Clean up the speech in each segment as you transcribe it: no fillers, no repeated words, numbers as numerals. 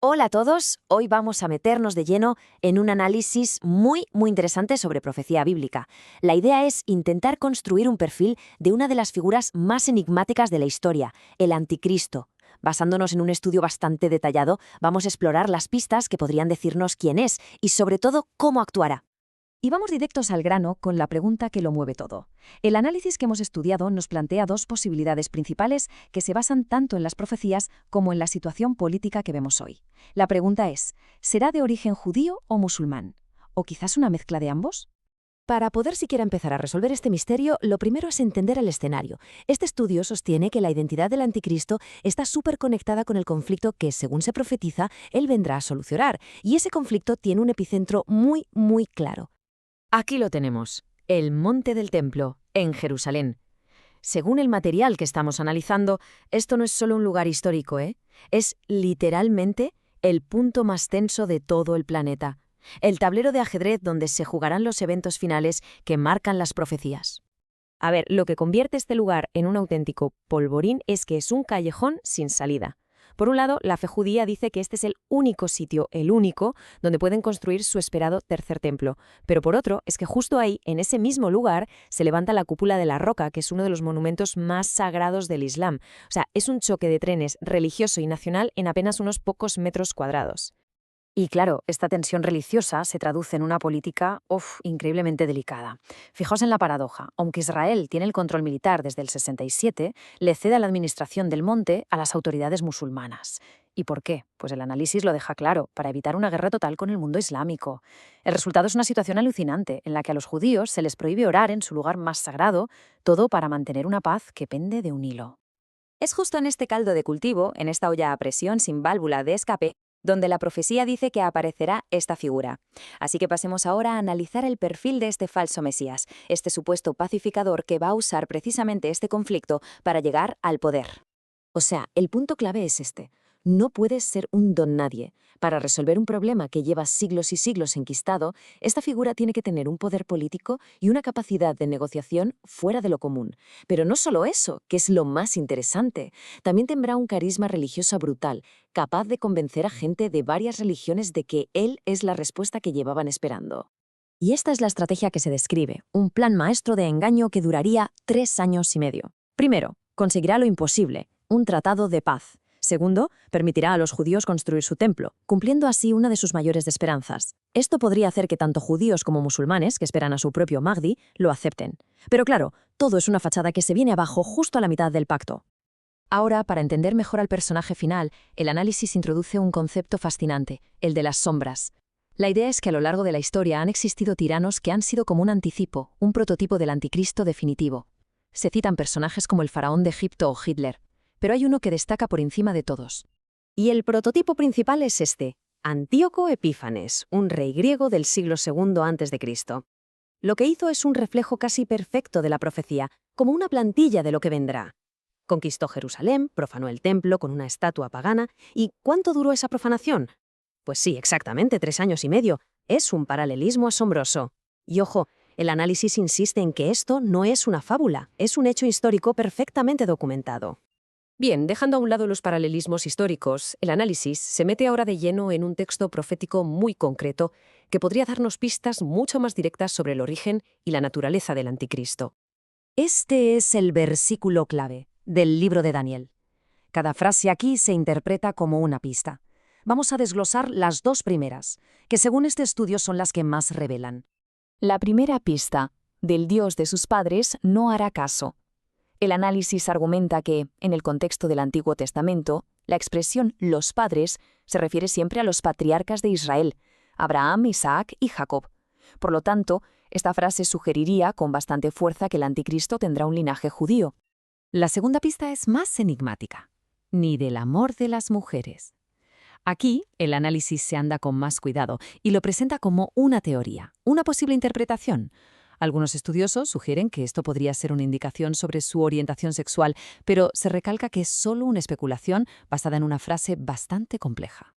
Hola a todos, hoy vamos a meternos de lleno en un análisis muy interesante sobre profecía bíblica. La idea es intentar construir un perfil de una de las figuras más enigmáticas de la historia, el Anticristo. Basándonos en un estudio bastante detallado, vamos a explorar las pistas que podrían decirnos quién es y sobre todo cómo actuará. Y vamos directos al grano con la pregunta que lo mueve todo. El análisis que hemos estudiado nos plantea dos posibilidades principales que se basan tanto en las profecías como en la situación política que vemos hoy. La pregunta es, ¿será de origen judío o musulmán? ¿O quizás una mezcla de ambos? Para poder siquiera empezar a resolver este misterio, lo primero es entender el escenario. Este estudio sostiene que la identidad del anticristo está súper conectada con el conflicto que, según se profetiza, él vendrá a solucionar, y ese conflicto tiene un epicentro muy claro. Aquí lo tenemos, el Monte del Templo, en Jerusalén. Según el material que estamos analizando, esto no es solo un lugar histórico, es literalmente el punto más tenso de todo el planeta. El tablero de ajedrez donde se jugarán los eventos finales que marcan las profecías. A ver, lo que convierte este lugar en un auténtico polvorín es que es un callejón sin salida. Por un lado, la fe judía dice que este es el único sitio, el único, donde pueden construir su esperado tercer templo. Pero por otro, es que justo ahí, en ese mismo lugar, se levanta la cúpula de la Roca, que es uno de los monumentos más sagrados del Islam. O sea, es un choque de trenes religioso y nacional en apenas unos pocos metros cuadrados. Y claro, esta tensión religiosa se traduce en una política, increíblemente delicada. Fijaos en la paradoja. Aunque Israel tiene el control militar desde el 67, le cede la administración del monte a las autoridades musulmanas. ¿Y por qué? Pues el análisis lo deja claro, para evitar una guerra total con el mundo islámico. El resultado es una situación alucinante, en la que a los judíos se les prohíbe orar en su lugar más sagrado, todo para mantener una paz que pende de un hilo. Es justo en este caldo de cultivo, en esta olla a presión sin válvula de escape, donde la profecía dice que aparecerá esta figura. Así que pasemos ahora a analizar el perfil de este falso Mesías, este supuesto pacificador que va a usar precisamente este conflicto para llegar al poder. O sea, el punto clave es este. No puedes ser un don nadie. Para resolver un problema que lleva siglos y siglos enquistado, esta figura tiene que tener un poder político y una capacidad de negociación fuera de lo común. Pero no solo eso, que es lo más interesante. También tendrá un carisma religioso brutal, capaz de convencer a gente de varias religiones de que él es la respuesta que llevaban esperando. Y esta es la estrategia que se describe, un plan maestro de engaño que duraría 3 años y medio. Primero, conseguirá lo imposible, un tratado de paz. Segundo, permitirá a los judíos construir su templo, cumpliendo así una de sus mayores esperanzas. Esto podría hacer que tanto judíos como musulmanes, que esperan a su propio Mahdi, lo acepten. Pero claro, todo es una fachada que se viene abajo justo a la mitad del pacto. Ahora, para entender mejor al personaje final, el análisis introduce un concepto fascinante, el de las sombras. La idea es que a lo largo de la historia han existido tiranos que han sido como un anticipo, un prototipo del anticristo definitivo. Se citan personajes como el faraón de Egipto o Hitler, pero hay uno que destaca por encima de todos. Y el prototipo principal es este, Antíoco Epífanes, un rey griego del siglo II a.C. Lo que hizo es un reflejo casi perfecto de la profecía, como una plantilla de lo que vendrá. Conquistó Jerusalén, profanó el templo con una estatua pagana, ¿y cuánto duró esa profanación? Pues sí, exactamente 3 años y medio. Es un paralelismo asombroso. Y ojo, el análisis insiste en que esto no es una fábula, es un hecho histórico perfectamente documentado. Bien, dejando a un lado los paralelismos históricos, el análisis se mete ahora de lleno en un texto profético muy concreto que podría darnos pistas mucho más directas sobre el origen y la naturaleza del anticristo. Este es el versículo clave del libro de Daniel. Cada frase aquí se interpreta como una pista. Vamos a desglosar las dos primeras, que según este estudio son las que más revelan. La primera pista, del Dios de sus padres no hará caso. El análisis argumenta que, en el contexto del Antiguo Testamento, la expresión los padres se refiere siempre a los patriarcas de Israel, Abraham, Isaac y Jacob. Por lo tanto, esta frase sugeriría con bastante fuerza que el anticristo tendrá un linaje judío. La segunda pista es más enigmática. Ni del amor de las mujeres. Aquí, el análisis se anda con más cuidado y lo presenta como una teoría, una posible interpretación. Algunos estudiosos sugieren que esto podría ser una indicación sobre su orientación sexual, pero se recalca que es solo una especulación basada en una frase bastante compleja.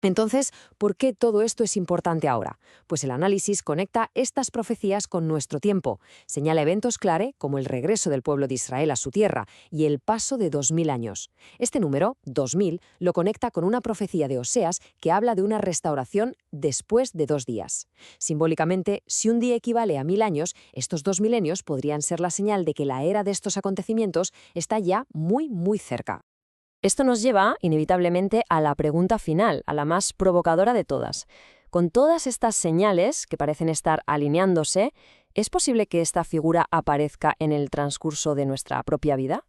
Entonces, ¿por qué todo esto es importante ahora? Pues el análisis conecta estas profecías con nuestro tiempo, señala eventos clave como el regreso del pueblo de Israel a su tierra y el paso de 2000 años. Este número, 2000, lo conecta con una profecía de Oseas que habla de una restauración después de 2 días. Simbólicamente, si un día equivale a 1000 años, estos 2 milenios podrían ser la señal de que la era de estos acontecimientos está ya muy cerca. Esto nos lleva, inevitablemente, a la pregunta final, a la más provocadora de todas. Con todas estas señales que parecen estar alineándose, ¿es posible que esta figura aparezca en el transcurso de nuestra propia vida?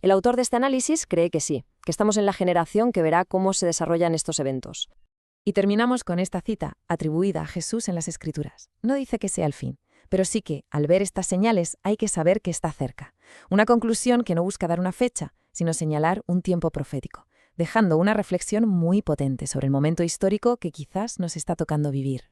El autor de este análisis cree que sí, que estamos en la generación que verá cómo se desarrollan estos eventos. Y terminamos con esta cita, atribuida a Jesús en las Escrituras. No dice que sea el fin, pero sí que, al ver estas señales, hay que saber que está cerca. Una conclusión que no busca dar una fecha, sino señalar un tiempo profético, dejando una reflexión muy potente sobre el momento histórico que quizás nos está tocando vivir.